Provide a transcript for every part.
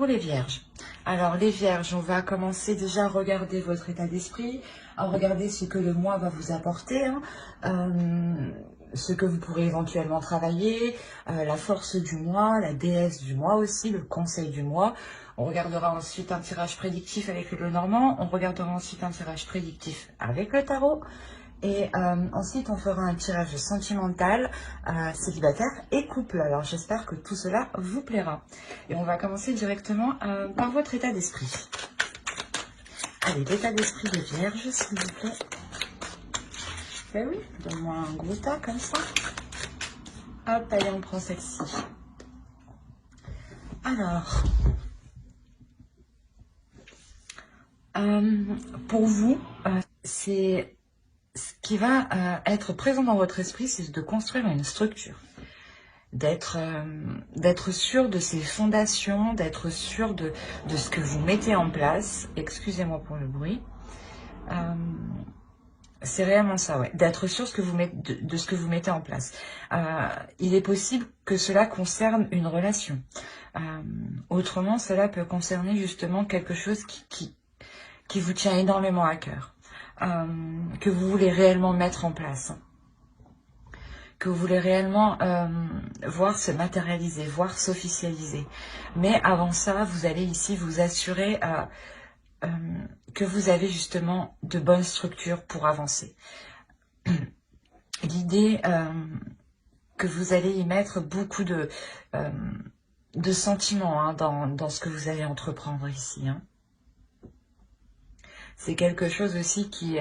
pour les vierges. Alors les vierges, on va commencer déjà à regarder votre état d'esprit, à regarder ce que le mois va vous apporter, ce que vous pourrez éventuellement travailler, la force du mois, la déesse du mois aussi, le conseil du mois. On regardera ensuite un tirage prédictif avec le Normand, on regardera ensuite un tirage prédictif avec le tarot. Et ensuite, on fera un tirage sentimental, célibataire et couple. Alors, j'espère que tout cela vous plaira. Et on va commencer directement par votre état d'esprit. Allez, l'état d'esprit des vierges, s'il vous plaît. Ben oui, donne-moi un gros tas comme ça. Hop, allez, on prend celle-ci. Alors, pour vous, c'est... Ce qui va être présent dans votre esprit, c'est de construire une structure, d'être sûr de ses fondations, d'être sûr de ce que vous mettez en place. Excusez-moi pour le bruit. C'est réellement ça, ouais. D'être sûr de ce que vous mettez en place. Il est possible que cela concerne une relation. Autrement, cela peut concerner justement quelque chose qui vous tient énormément à cœur. Que vous voulez réellement mettre en place, que vous voulez réellement voir se matérialiser, voir s'officialiser. Mais avant ça, vous allez ici vous assurer que vous avez justement de bonnes structures pour avancer. L'idée que vous allez y mettre beaucoup de sentiments dans ce que vous allez entreprendre ici. C'est quelque chose aussi qui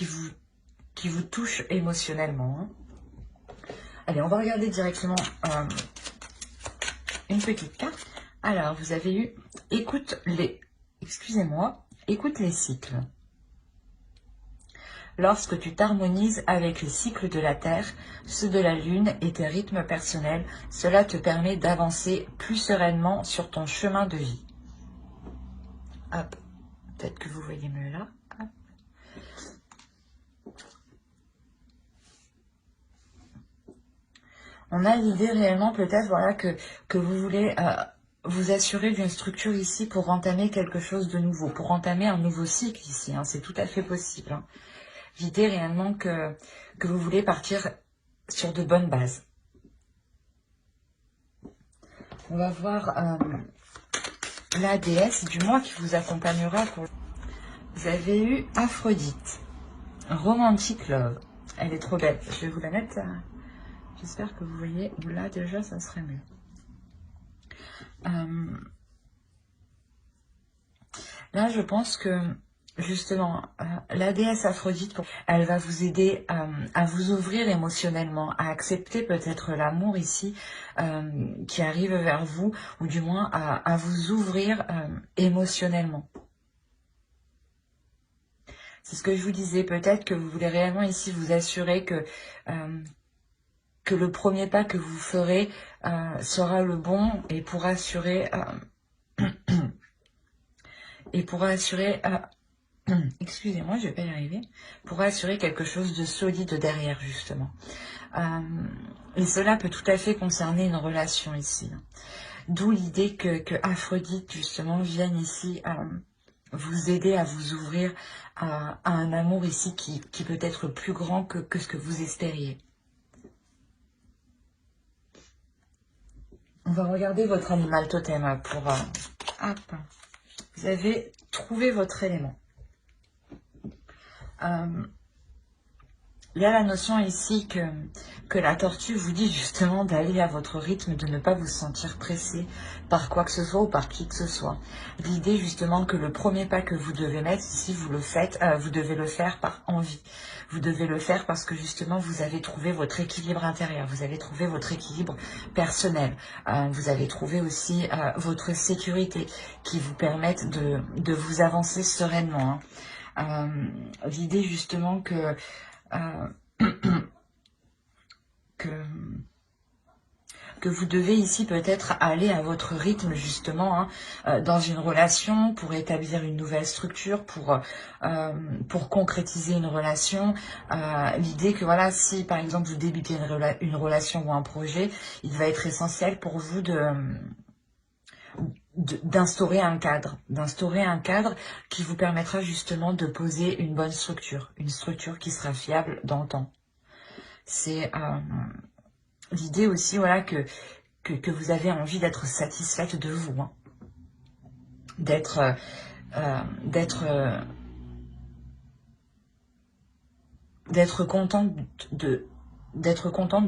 vous touche émotionnellement. Allez, on va regarder directement une petite carte. Alors, vous avez eu, écoute les cycles. Lorsque tu t'harmonises avec les cycles de la Terre, ceux de la Lune et tes rythmes personnels, cela te permet d'avancer plus sereinement sur ton chemin de vie. Hop. Peut-être que vous voyez mieux là. Hop. On a l'idée réellement peut-être voilà, que vous voulez vous assurer d'une structure ici pour entamer quelque chose de nouveau, pour entamer un nouveau cycle ici. C'est tout à fait possible. L'idée réellement que vous voulez partir sur de bonnes bases. On va voir la déesse du mois qui vous accompagnera. Vous avez eu Aphrodite, Romantic Love. Elle est trop belle. Je vais vous la mettre. J'espère que vous voyez. Là déjà, ça serait mieux. Là, je pense que justement, la déesse Aphrodite, elle va vous aider à vous ouvrir émotionnellement, à accepter peut-être l'amour ici qui arrive vers vous, ou du moins à vous ouvrir émotionnellement. C'est ce que je vous disais, peut-être que vous voulez réellement ici vous assurer que le premier pas que vous ferez sera le bon et pourra assurer excusez-moi, je vais pas y arriver, pourra assurer quelque chose de solide derrière justement. Et cela peut tout à fait concerner une relation ici. D'où l'idée que Aphrodite justement vienne ici vous aider à vous ouvrir à un amour ici qui peut être plus grand que ce que vous espériez. On va regarder votre animal totem pour... hop. Vous avez trouvé votre élément. Il y a la notion ici que la tortue vous dit justement d'aller à votre rythme, de ne pas vous sentir pressé par quoi que ce soit ou par qui que ce soit. L'idée justement que le premier pas que vous devez mettre ici, vous devez le faire par envie. Vous devez le faire parce que justement vous avez trouvé votre équilibre intérieur, vous avez trouvé votre équilibre personnel, vous avez trouvé aussi votre sécurité qui vous permettent de vous avancer sereinement. L'idée justement que vous devez ici peut-être aller à votre rythme justement dans une relation pour établir une nouvelle structure, pour concrétiser une relation. L'idée que voilà, si par exemple vous débutez une relation ou un projet, il va être essentiel pour vous d'instaurer un cadre qui vous permettra justement de poser une bonne structure, une structure qui sera fiable dans le temps. C'est l'idée aussi, voilà, que vous avez envie d'être satisfaite de vous, hein. D'être contente de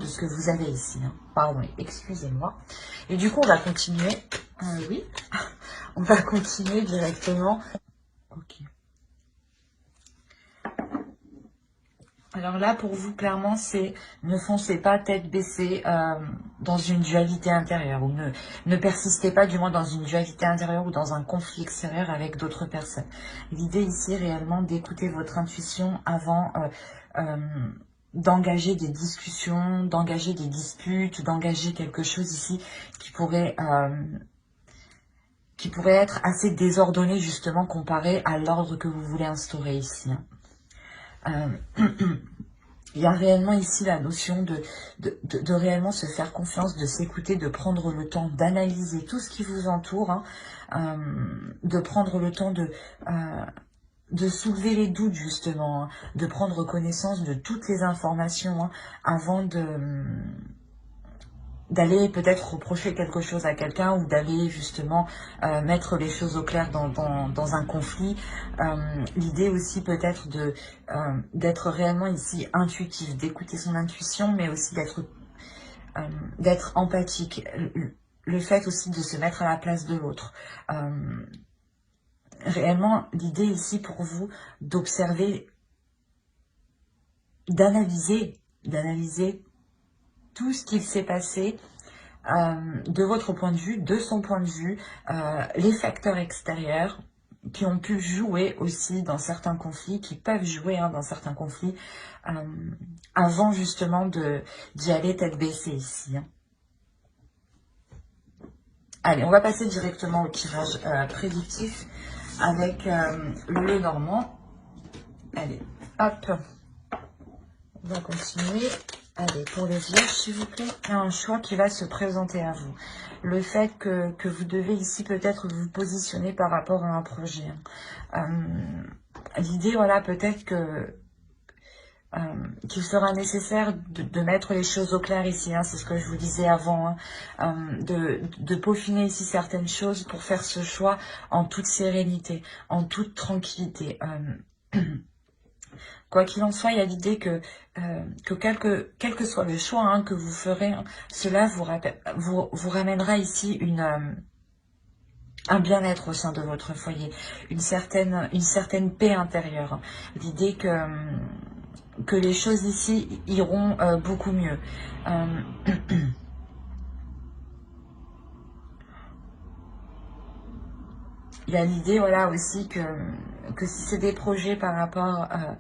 ce que vous avez ici, hein. Pardon, excusez-moi. Et du coup, on va continuer. Oui, on va continuer directement. Ok. Alors là, pour vous, clairement, c'est ne foncez pas tête baissée dans une dualité intérieure, ou ne persistez pas, du moins, dans une dualité intérieure ou dans un conflit extérieur avec d'autres personnes. L'idée ici, réellement, d'écouter votre intuition avant d'engager des discussions, d'engager des disputes, d'engager quelque chose ici qui pourrait être assez désordonné, justement, comparé à l'ordre que vous voulez instaurer ici, hein. Il y a réellement ici la notion de réellement se faire confiance, de s'écouter, de prendre le temps d'analyser tout ce qui vous entoure, hein, de prendre le temps de soulever les doutes, justement, hein, de prendre connaissance de toutes les informations, hein, avant d'aller peut-être reprocher quelque chose à quelqu'un, ou d'aller justement mettre les choses au clair dans un conflit. L'idée aussi peut-être d'être réellement ici intuitif, d'écouter son intuition, mais aussi d'être empathique. Le fait aussi de se mettre à la place de l'autre. Réellement, l'idée ici pour vous d'observer, d'analyser tout ce qu'il s'est passé de votre point de vue, de son point de vue, les facteurs extérieurs qui ont pu jouer aussi dans certains conflits, qui peuvent jouer, hein, dans certains conflits, avant justement d'y aller tête baissée ici, hein. Allez, on va passer directement au tirage prédictif avec le Normand. Allez, hop, on va continuer. Allez, pour les vierges, s'il vous plaît, il y a un choix qui va se présenter à vous. Le fait que vous devez ici peut-être vous positionner par rapport à un projet. L'idée, voilà, peut-être qu'il sera nécessaire de mettre les choses au clair ici, hein, c'est ce que je vous disais avant, hein, de peaufiner ici certaines choses pour faire ce choix en toute sérénité, en toute tranquillité. Quoi qu'il en soit, il y a l'idée que quel que soit le choix, hein, que vous ferez, hein, cela vous ramènera ici un bien-être au sein de votre foyer, une certaine paix intérieure. L'idée que les choses ici iront beaucoup mieux. Il y a l'idée, voilà, aussi que si c'est des projets par rapport à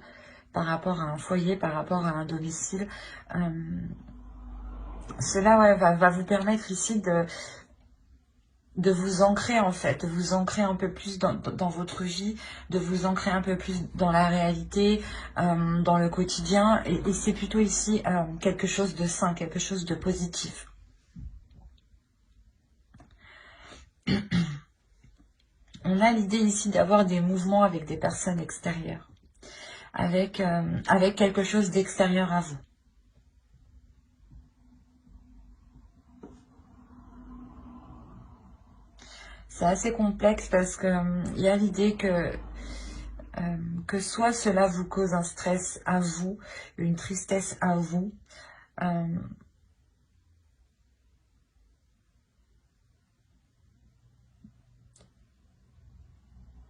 un foyer, par rapport à un domicile, cela, ouais, va vous permettre ici de vous ancrer, en fait, de vous ancrer un peu plus dans votre vie, de vous ancrer un peu plus dans la réalité, dans le quotidien, et c'est plutôt ici quelque chose de sain, quelque chose de positif. On a l'idée ici d'avoir des mouvements avec des personnes extérieures, avec quelque chose d'extérieur à vous. C'est assez complexe parce que il y a l'idée que soit cela vous cause un stress à vous, une tristesse à vous,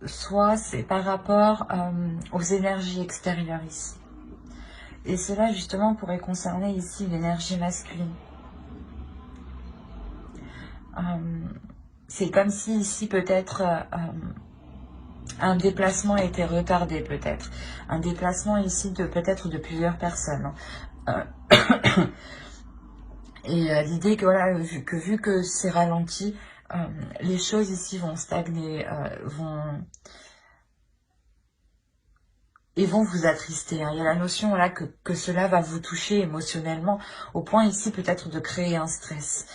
soit c'est par rapport aux énergies extérieures ici. Et cela justement pourrait concerner ici l'énergie masculine. C'est comme si ici peut-être un déplacement a été retardé, peut-être. Un déplacement ici peut-être de plusieurs personnes. Et l'idée que voilà, vu que c'est ralenti, les choses ici vont stagner, et vont vous attrister. Hein. Il y a la notion là que cela va vous toucher émotionnellement, au point ici peut-être de créer un stress.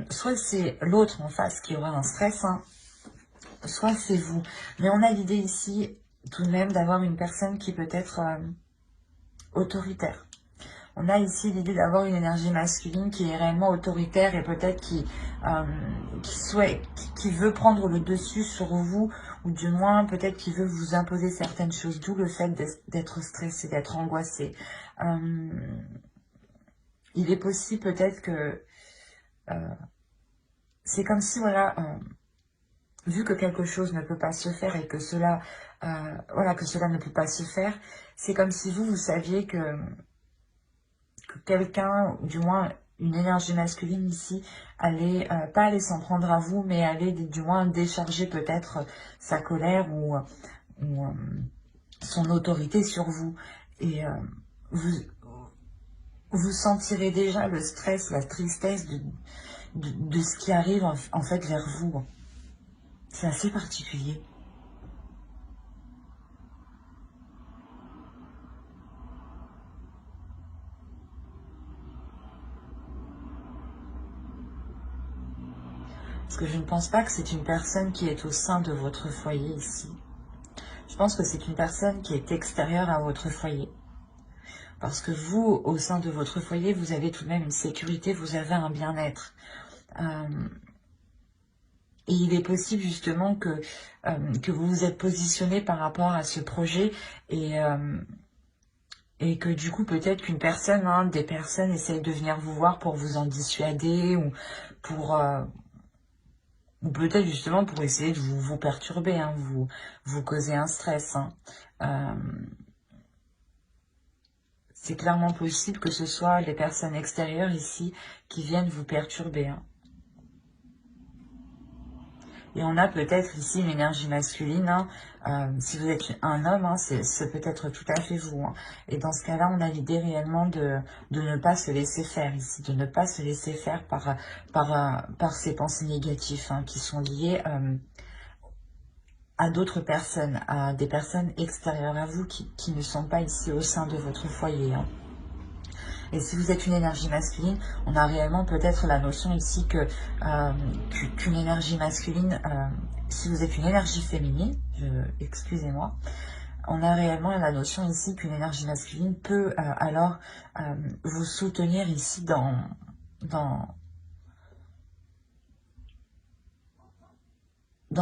Soit c'est l'autre en face qui aura un stress, hein, soit c'est vous. Mais on a l'idée ici tout de même d'avoir une personne qui peut être autoritaire. On a ici l'idée d'avoir une énergie masculine qui est réellement autoritaire et peut-être qui veut prendre le dessus sur vous, ou du moins peut-être qui veut vous imposer certaines choses, d'où le fait d'être stressé, d'être angoissé. Il est possible peut-être que c'est comme si, voilà, vu que quelque chose ne peut pas se faire et que cela, voilà, que cela ne peut pas se faire, c'est comme si vous saviez que quelqu'un, du moins une énergie masculine ici, allait, pas aller s'en prendre à vous, mais allait du moins décharger peut-être sa colère ou son autorité sur vous. Et vous, vous sentirez déjà le stress, la tristesse de ce qui arrive en fait vers vous. C'est assez particulier. Parce que je ne pense pas que c'est une personne qui est au sein de votre foyer ici. Je pense que c'est une personne qui est extérieure à votre foyer. Parce que vous, au sein de votre foyer, vous avez tout de même une sécurité, vous avez un bien-être. Et il est possible justement que vous vous êtes positionné par rapport à ce projet et que du coup peut-être qu'une personne, hein, des personnes essayent de venir vous voir pour vous en dissuader ou pour... ou peut-être justement pour essayer de vous perturber, hein, vous causer un stress. Hein. C'est clairement possible que ce soit les personnes extérieures ici qui viennent vous perturber. Hein. Et on a peut-être ici une énergie masculine. Hein. Si vous êtes un homme, hein, c'est peut-être tout à fait vous. Hein. Et dans ce cas-là, on a l'idée réellement de ne pas se laisser faire ici, de ne pas se laisser faire par ces pensées négatives, hein, qui sont liées à d'autres personnes, à des personnes extérieures à vous qui ne sont pas ici au sein de votre foyer. Hein. Et si vous êtes une énergie masculine, on a réellement peut-être la notion ici qu'une énergie masculine, si vous êtes une énergie féminine, excusez-moi, on a réellement la notion ici qu'une énergie masculine peut alors vous soutenir ici dans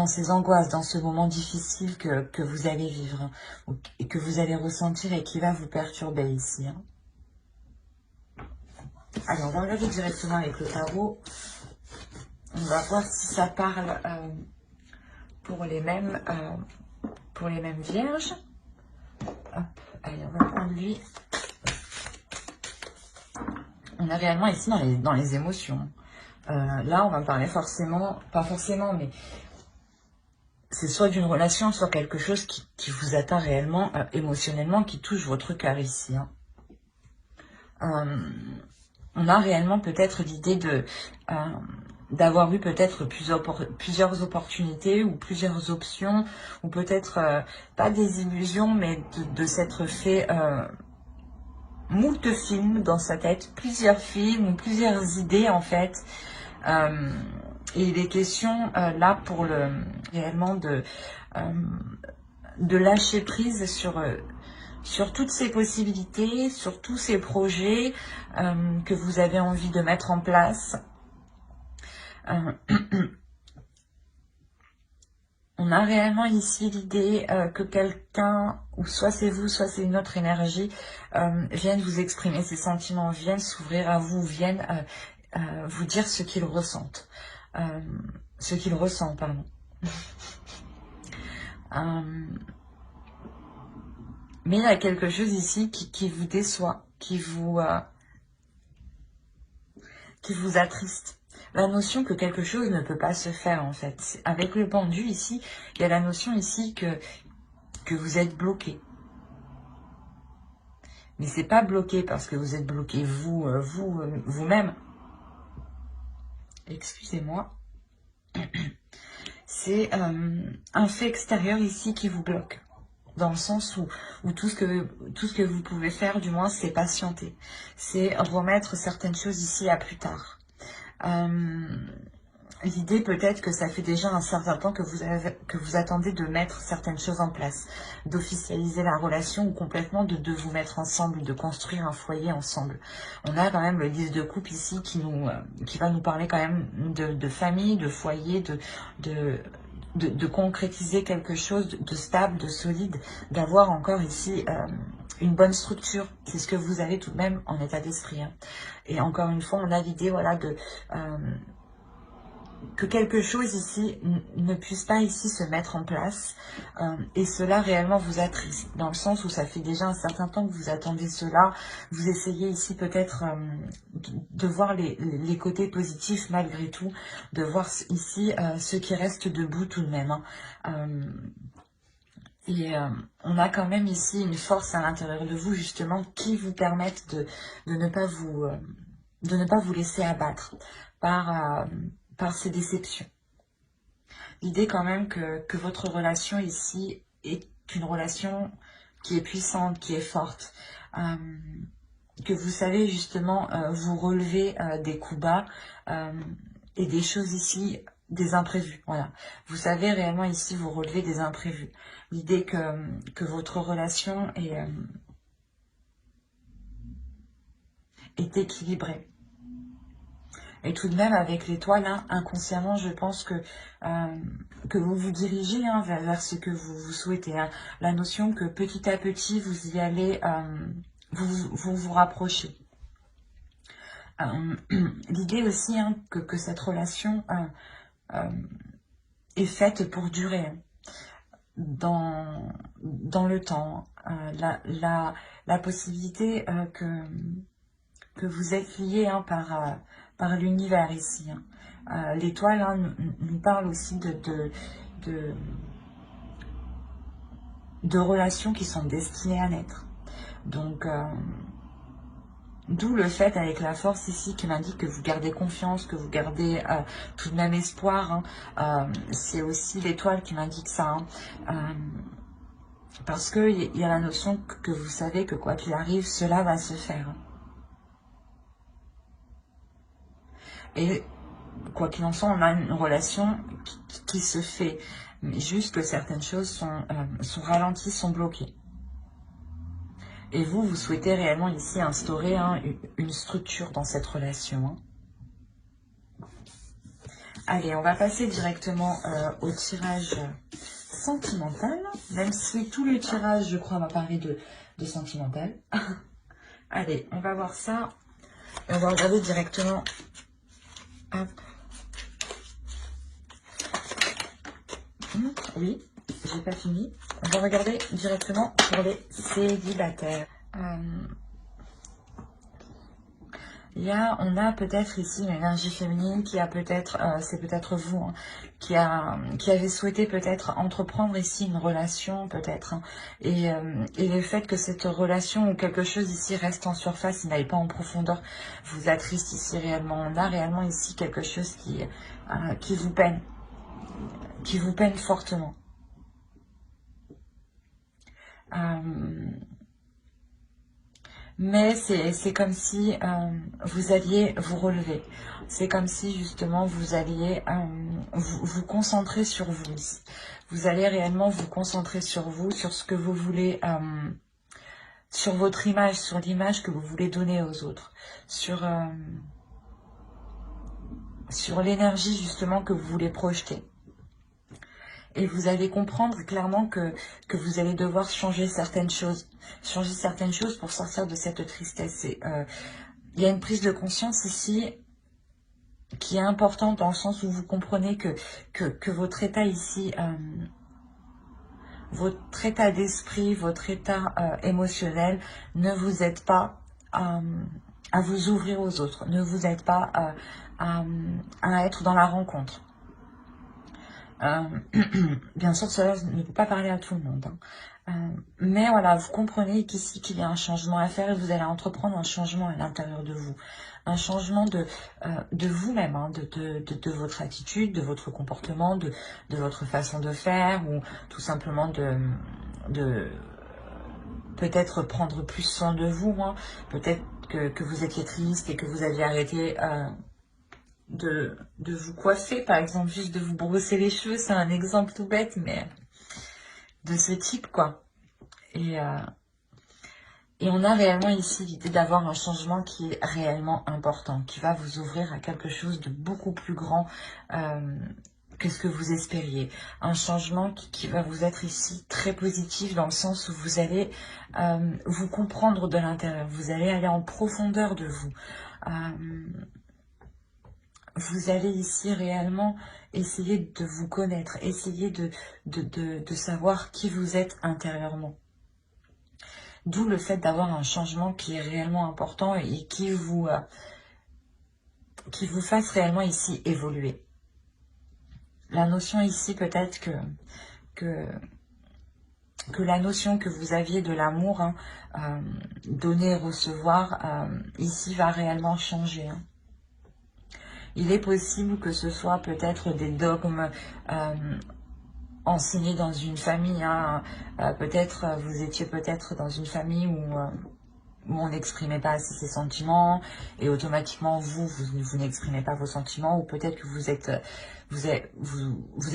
ces angoisses, dans ce moment difficile que vous allez vivre, hein, et que vous allez ressentir et qui va vous perturber ici. Hein. Alors, on va regarder directement avec le tarot. On va voir si ça parle pour les mêmes vierges. Hop, allez, on va prendre lui. On a réellement ici dans les émotions. Là, on va parler forcément, pas forcément, mais c'est soit d'une relation, soit quelque chose qui vous atteint réellement émotionnellement, qui touche votre cœur ici. Hein. On a réellement peut-être l'idée d'avoir eu peut-être plusieurs opportunités ou plusieurs options, ou peut-être pas des illusions, mais de s'être fait moult films dans sa tête, plusieurs films ou plusieurs idées en fait. Et il est question là pour réellement de lâcher prise sur toutes ces possibilités, sur tous ces projets que vous avez envie de mettre en place. On a réellement ici l'idée que quelqu'un, ou soit c'est vous, soit c'est une autre énergie, vienne vous exprimer ses sentiments, vienne s'ouvrir à vous, vienne vous dire ce qu'il ressent. Ce qu'il ressent, pardon. Mais il y a quelque chose ici qui vous déçoit, qui vous attriste. La notion que quelque chose ne peut pas se faire, en fait. Avec le pendu ici, il y a la notion ici que vous êtes bloqué. Mais c'est pas bloqué parce que vous êtes bloqué vous-même. Excusez-moi. C'est un fait extérieur ici qui vous bloque. Dans le sens où tout ce que vous pouvez faire, du moins, c'est patienter. C'est remettre certaines choses ici à plus tard. L'idée peut-être que ça fait déjà un certain temps que vous attendez de mettre certaines choses en place, d'officialiser la relation ou complètement de vous mettre ensemble, de construire un foyer ensemble. On a quand même le 10 de coupe ici qui va nous parler quand même de famille, de foyer, de concrétiser quelque chose de stable, de solide, d'avoir encore ici une bonne structure. C'est ce que vous avez tout de même en état d'esprit. Hein. Et encore une fois, on a l'idée voilà, que quelque chose ici ne puisse pas ici se mettre en place et cela réellement vous attriste dans le sens où ça fait déjà un certain temps que vous attendez cela, vous essayez ici peut-être de voir les côtés positifs malgré tout, de voir ici ce qui reste debout tout de même et on a quand même ici une force à l'intérieur de vous justement qui vous permettent de ne pas vous laisser abattre par ces déceptions. L'idée quand même que votre relation ici est une relation qui est puissante, qui est forte, que vous savez justement vous relever des coups bas et des choses ici, des imprévus. Voilà, vous savez réellement ici vous relever des imprévus. L'idée que votre relation est équilibrée. Et tout de même, avec l'étoile, hein, inconsciemment, je pense que vous vous dirigez hein, vers ce que vous souhaitez. Hein. La notion que petit à petit, vous y allez, vous rapprochez. L'idée aussi hein, que cette relation est faite pour durer hein, dans le temps. La possibilité que vous êtes lié hein, par l'univers ici. Hein. L'étoile hein, nous parle aussi de relations qui sont destinées à naître. Donc, d'où le fait avec la force ici qui m'indique que vous gardez confiance, que vous gardez tout de même espoir. Hein. C'est aussi l'étoile qui m'indique ça. Hein. Parce qu'il y a la notion que vous savez que quoi qu'il arrive, cela va se faire. Et quoi qu'il en soit, on a une relation qui se fait. Mais juste que certaines choses sont ralenties, sont bloquées. Et vous souhaitez réellement ici instaurer hein, une structure dans cette relation. Hein. Allez, on va passer directement au tirage sentimental. Même si tout le tirage, je crois, m'a parlé de sentimental. Allez, on va voir ça. Et on va regarder directement. Hop. Oui, j'ai pas fini. On va regarder directement pour les célibataires. On a peut-être ici une énergie féminine qui a peut-être, c'est peut-être vous, hein, qui avait souhaité peut-être entreprendre ici une relation, peut-être. Hein, et le fait que cette relation ou quelque chose ici reste en surface, il n'aille pas en profondeur, vous attriste ici réellement. On a réellement ici quelque chose qui vous peine. Qui vous peine fortement. Mais c'est comme si vous alliez vous relever. C'est comme si justement vous alliez vous concentrer sur vous. Vous allez réellement vous concentrer sur vous, sur ce que vous voulez, sur votre image, sur l'image que vous voulez donner aux autres, sur l'énergie justement que vous voulez projeter. Et vous allez comprendre clairement que vous allez devoir changer certaines choses. Changer certaines choses pour sortir de cette tristesse. Il y a une prise de conscience ici qui est importante dans le sens où vous comprenez que votre état ici, votre état d'esprit, votre état émotionnel ne vous aide pas à vous ouvrir aux autres, ne vous aide pas à être dans la rencontre. Bien sûr, cela ne peut pas parler à tout le monde. Hein. Mais voilà, vous comprenez qu'ici, qu'il y a un changement à faire et vous allez entreprendre un changement à l'intérieur de vous. Un changement de vous-même, hein, de votre attitude, de votre comportement, de votre façon de faire ou tout simplement de peut-être prendre plus soin de vous, hein. Peut-être que vous étiez triste et que vous aviez arrêté de vous coiffer, par exemple, juste de vous brosser les cheveux. C'est un exemple tout bête, mais de ce type, quoi. Et on a réellement ici l'idée d'avoir un changement qui est réellement important, qui va vous ouvrir à quelque chose de beaucoup plus grand que ce que vous espériez. Un changement qui va vous être ici très positif dans le sens où vous allez vous comprendre de l'intérieur. Vous allez aller en profondeur de vous. Vous allez ici réellement essayer de vous connaître, essayer de savoir qui vous êtes intérieurement. D'où le fait d'avoir un changement qui est réellement important et qui vous fasse réellement ici évoluer. La notion ici peut-être que la notion que vous aviez de l'amour, hein, donner et recevoir, ici va réellement changer. Hein. Il est possible que ce soit peut-être des dogmes enseignés dans une famille. Hein. Peut-être vous étiez peut-être dans une famille où on n'exprimait pas assez ses sentiments et automatiquement vous n'exprimez pas vos sentiments, ou peut-être que vous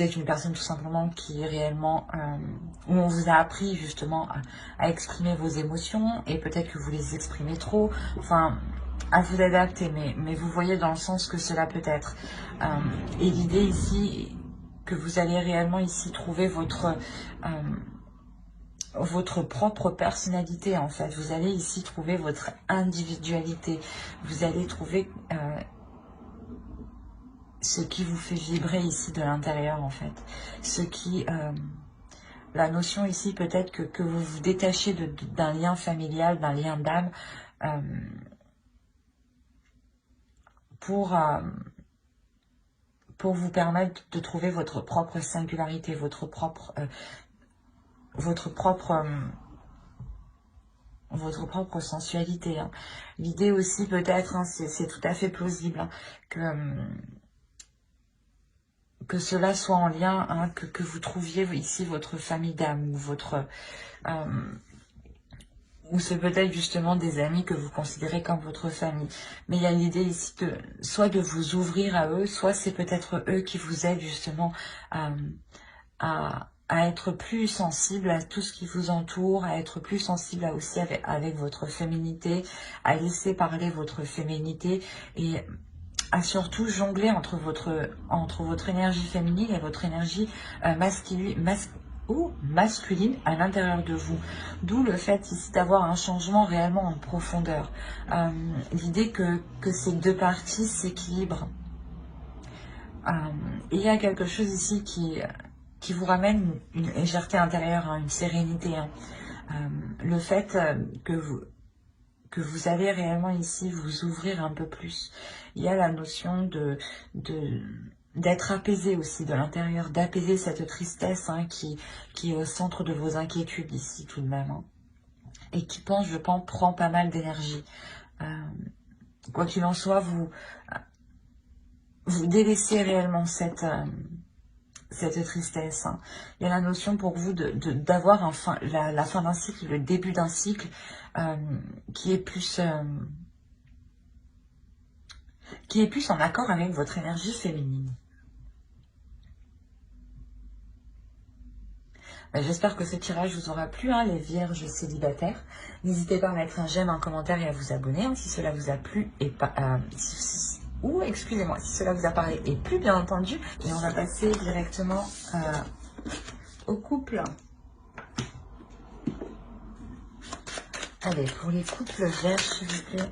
êtes une personne tout simplement qui est réellement où on vous a appris justement à exprimer vos émotions et peut-être que vous les exprimez trop, enfin à vous adapter, mais vous voyez dans le sens que cela peut être. Et l'idée ici que vous allez réellement ici trouver votre propre personnalité, en fait. Vous allez ici trouver votre individualité. Vous allez trouver ce qui vous fait vibrer ici de l'intérieur, en fait. Ce qui... la notion ici, peut-être que vous vous détachez d'un lien familial, d'un lien d'âme, pour vous permettre de trouver votre propre singularité, votre propre sensualité. Hein. L'idée aussi peut-être, hein, c'est tout à fait plausible, hein, que cela soit en lien, hein, que vous trouviez ici votre famille d'âme ou votre... ou c'est peut-être justement des amis que vous considérez comme votre famille. Mais il y a l'idée ici soit de vous ouvrir à eux, soit c'est peut-être eux qui vous aident justement à être plus sensible à tout ce qui vous entoure, à être plus sensible aussi avec votre féminité, à laisser parler votre féminité et à surtout jongler entre votre énergie féminine et votre énergie masculine à l'intérieur de vous. D'où le fait ici d'avoir un changement réellement en profondeur. L'idée que ces deux parties s'équilibrent. Il y a quelque chose ici qui vous ramène une légèreté intérieure, hein, une sérénité. Hein. Le fait que vous allez réellement ici vous ouvrir un peu plus. Il y a la notion d'être apaisé aussi de l'intérieur, d'apaiser cette tristesse, hein, qui est au centre de vos inquiétudes ici tout de même. Hein, et qui, je pense, prend pas mal d'énergie. Quoi qu'il en soit, vous délaissez réellement cette tristesse. Hein. Il y a la notion pour vous d'avoir la fin d'un cycle, le début d'un cycle qui est plus en accord avec votre énergie féminine. J'espère que ce tirage vous aura plu, hein, les vierges célibataires. N'hésitez pas à mettre un j'aime, un commentaire et à vous abonner, hein, si cela vous a plu et pas... excusez-moi, si cela vous a parlé et plus bien entendu. Et on va passer directement au couple. Allez, pour les couples vierges, s'il vous plaît.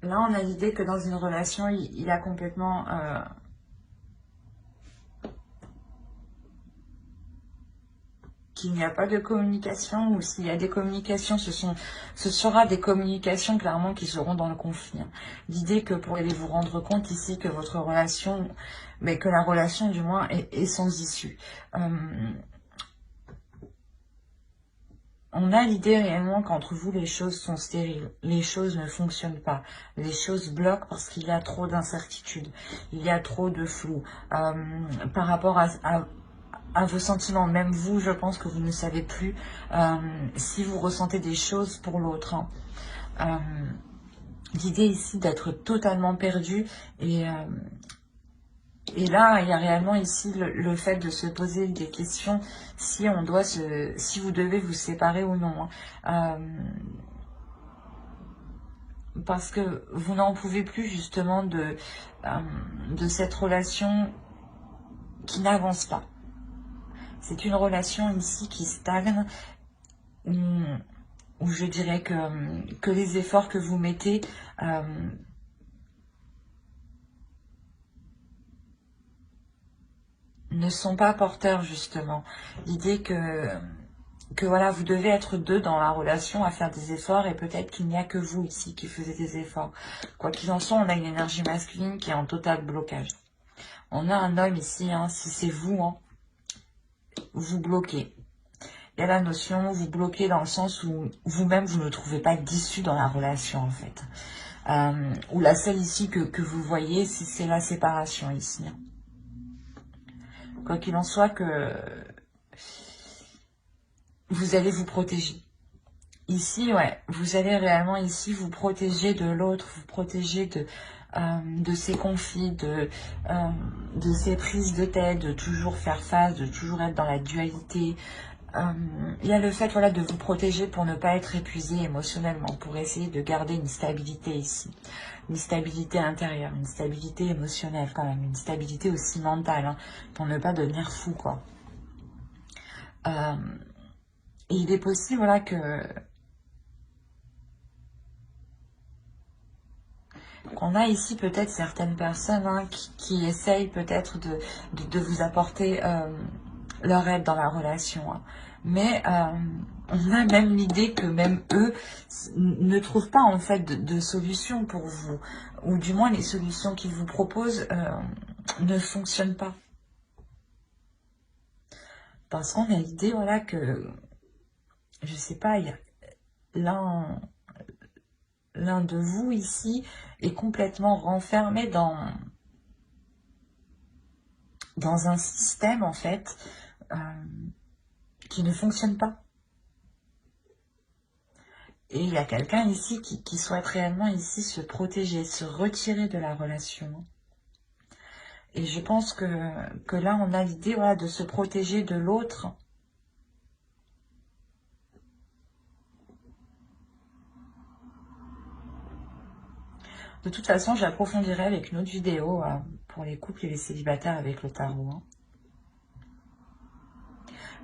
Là, on a l'idée que dans une relation, il a complètement... qu'il n'y a pas de communication, ou s'il y a des communications, ce sera des communications clairement qui seront dans le conflit. Hein. L'idée que pour aller vous rendre compte ici que votre relation, mais que la relation du moins est sans issue. On a l'idée réellement qu'entre vous, les choses sont stériles, les choses ne fonctionnent pas, les choses bloquent parce qu'il y a trop d'incertitudes, il y a trop de flou par rapport à à vos sentiments. Même vous, je pense que vous ne savez plus si vous ressentez des choses pour l'autre. Hein. L'idée ici d'être totalement perdu et là, il y a réellement ici le fait de se poser des questions si on doit si vous devez vous séparer ou non. Hein. Parce que vous n'en pouvez plus justement de cette relation qui n'avance pas. C'est une relation ici qui stagne, où je dirais que les efforts que vous mettez ne sont pas porteurs justement. L'idée que voilà, vous devez être deux dans la relation à faire des efforts et peut-être qu'il n'y a que vous ici qui faisiez des efforts. Quoi qu'il en soit, on a une énergie masculine qui est en total blocage. On a un homme ici, hein, si c'est vous, hein, vous bloquez. Il y a la notion, vous bloquez dans le sens où vous-même, vous ne trouvez pas d'issue dans la relation en fait. Ou la seule issue que vous voyez, c'est la séparation ici. Quoi qu'il en soit, que vous allez vous protéger. Ici, ouais, vous allez réellement ici vous protéger de l'autre, vous protéger de ces conflits, de ces prises de tête, de toujours faire face, de toujours être dans la dualité. Il y a le fait voilà, de vous protéger pour ne pas être épuisé émotionnellement, pour essayer de garder une stabilité ici. Une stabilité intérieure, une stabilité émotionnelle quand même, une stabilité aussi mentale, hein, pour ne pas devenir fou, quoi. Et il est possible, voilà, qu'on a ici peut-être certaines personnes hein, qui essayent peut-être de vous apporter leur aide dans la relation. Hein. Mais on a même l'idée que même eux ne trouvent pas en fait de solution pour vous. Ou du moins les solutions qu'ils vous proposent ne fonctionnent pas. Parce qu'on a l'idée voilà, que, je sais pas, il y a l'un de vous ici est complètement renfermé dans un système en fait qui ne fonctionne pas. Et il y a quelqu'un ici qui souhaite réellement ici se protéger, se retirer de la relation. Et je pense que là on a l'idée voilà, de se protéger de l'autre. De toute façon, j'approfondirai avec une autre vidéo pour les couples et les célibataires avec le tarot. Hein.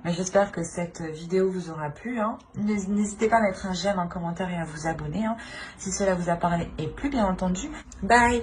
Mais j'espère que cette vidéo vous aura plu. Hein. N'hésitez pas à mettre un j'aime, un commentaire et à vous abonner. Hein, si cela vous a parlé. Et plus bien entendu, bye!